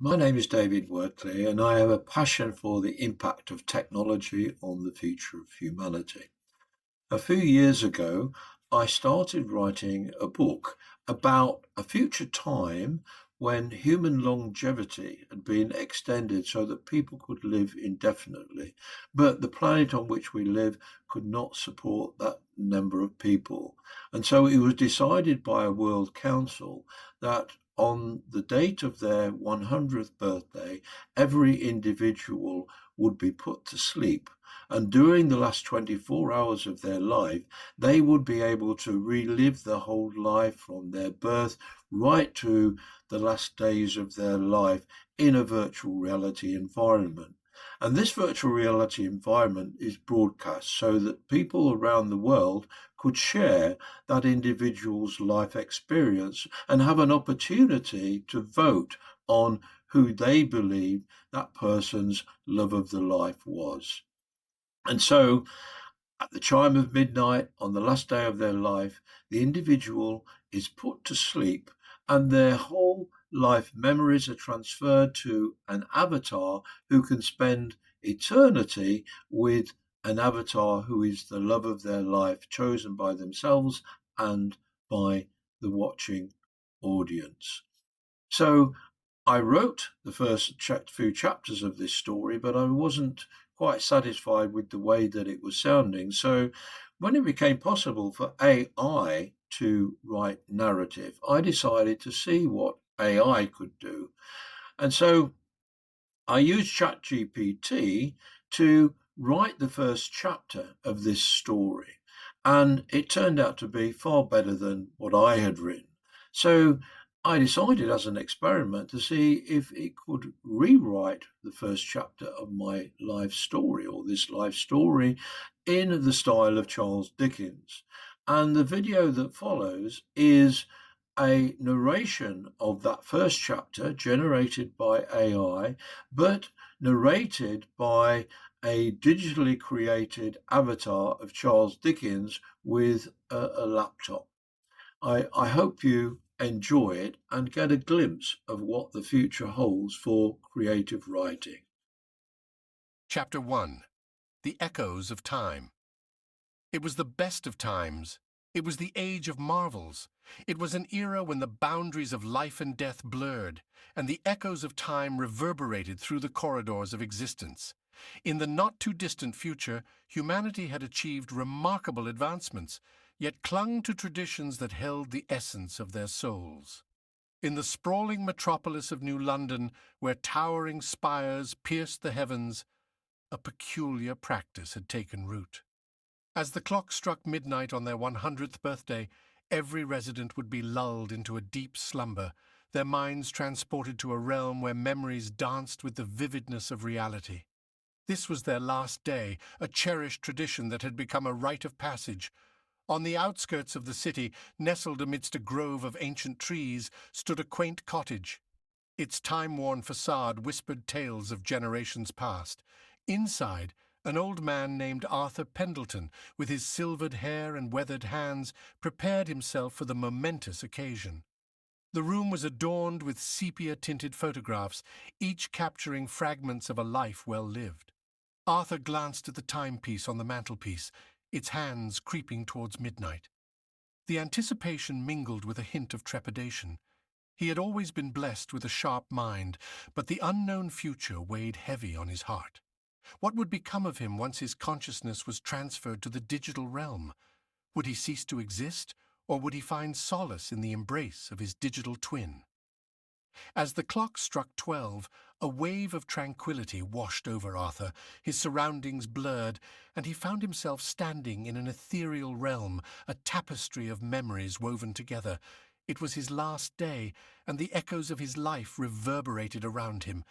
My name is David Workley, and I have a passion for the impact of technology on the future of humanity. A few years ago, I started writing a book about a future time when human longevity had been extended so that people could live indefinitely, but the planet on which we live could not support that number of people. And so it was decided by a World Council that on the date of their 100th birthday, every individual would be put to sleep, and during the last 24 hours of their life, they would be able to relive the whole life from their birth right to the last days of their life in a virtual reality environment. And this virtual reality environment is broadcast so that people around the world could share that individual's life experience and have an opportunity to vote on who they believe that person's love of the life was. And so, at the chime of midnight on the last day of their life, the individual is put to sleep and their whole life memories are transferred to an avatar who can spend eternity with an avatar who is the love of their life, chosen by themselves and by the watching audience. So, I wrote the first few chapters of this story, but I wasn't quite satisfied with the way that it was sounding. So when it became possible for AI to write narrative, I decided to see what AI could do. And so I used ChatGPT to write the first chapter of this story. And it turned out to be far better than what I had written. So I decided as an experiment to see if it could rewrite the first chapter of my life story or this life story in the style of Charles Dickens. And the video that follows is a narration of that first chapter generated by AI, but narrated by a digitally created avatar of Charles Dickens with a laptop. I hope you enjoy it and get a glimpse of what the future holds for creative writing. Chapter 1. The Echoes of Time. It was the best of times. It was the age of marvels. It was an era when the boundaries of life and death blurred, and the echoes of time reverberated through the corridors of existence. In the not-too-distant future, humanity had achieved remarkable advancements, yet clung to traditions that held the essence of their souls. In the sprawling metropolis of New London, where towering spires pierced the heavens, a peculiar practice had taken root. As the clock struck midnight on their 100th birthday, every resident would be lulled into a deep slumber, their minds transported to a realm where memories danced with the vividness of reality. This was their last day, a cherished tradition that had become a rite of passage. On the outskirts of the city, nestled amidst a grove of ancient trees, stood a quaint cottage. Its time-worn facade whispered tales of generations past. Inside, an old man named Arthur Pendleton, with his silvered hair and weathered hands, prepared himself for the momentous occasion. The room was adorned with sepia-tinted photographs, each capturing fragments of a life well lived. Arthur glanced at the timepiece on the mantelpiece, its hands creeping towards midnight. The anticipation mingled with a hint of trepidation. He had always been blessed with a sharp mind, but the unknown future weighed heavy on his heart. What would become of him once his consciousness was transferred to the digital realm? Would he cease to exist, or would he find solace in the embrace of his digital twin? As the clock struck 12, a wave of tranquility washed over Arthur, his surroundings blurred, and he found himself standing in an ethereal realm, a tapestry of memories woven together. It was his last day, and the echoes of his life reverberated around him.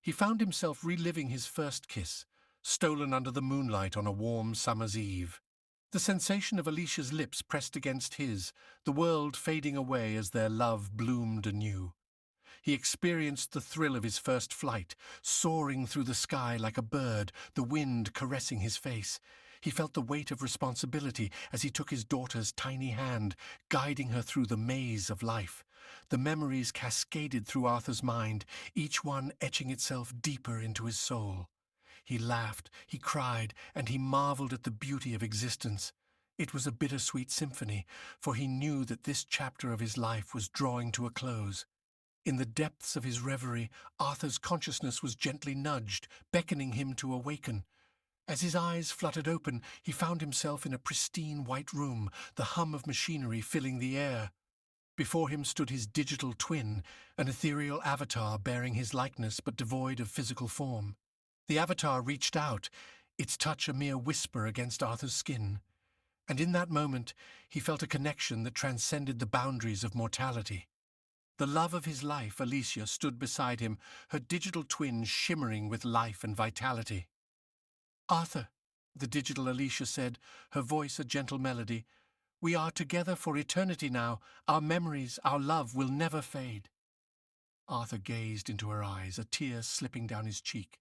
He found himself reliving his first kiss, stolen under the moonlight on a warm summer's eve. The sensation of Alicia's lips pressed against his, the world fading away as their love bloomed anew. He experienced the thrill of his first flight, soaring through the sky like a bird, the wind caressing his face. He felt the weight of responsibility as he took his daughter's tiny hand, guiding her through the maze of life. The memories cascaded through Arthur's mind, each one etching itself deeper into his soul. He laughed, he cried, and he marveled at the beauty of existence. It was a bittersweet symphony, for he knew that this chapter of his life was drawing to a close. In the depths of his reverie, Arthur's consciousness was gently nudged, beckoning him to awaken. As his eyes fluttered open, he found himself in a pristine white room, the hum of machinery filling the air. Before him stood his digital twin, an ethereal avatar bearing his likeness but devoid of physical form. The avatar reached out, its touch a mere whisper against Arthur's skin. And in that moment, he felt a connection that transcended the boundaries of mortality. The love of his life, Alicia, stood beside him, her digital twin shimmering with life and vitality. "Arthur," the digital Alicia said, her voice a gentle melody, "we are together for eternity now. Our memories, our love will never fade." Arthur gazed into her eyes, a tear slipping down his cheek.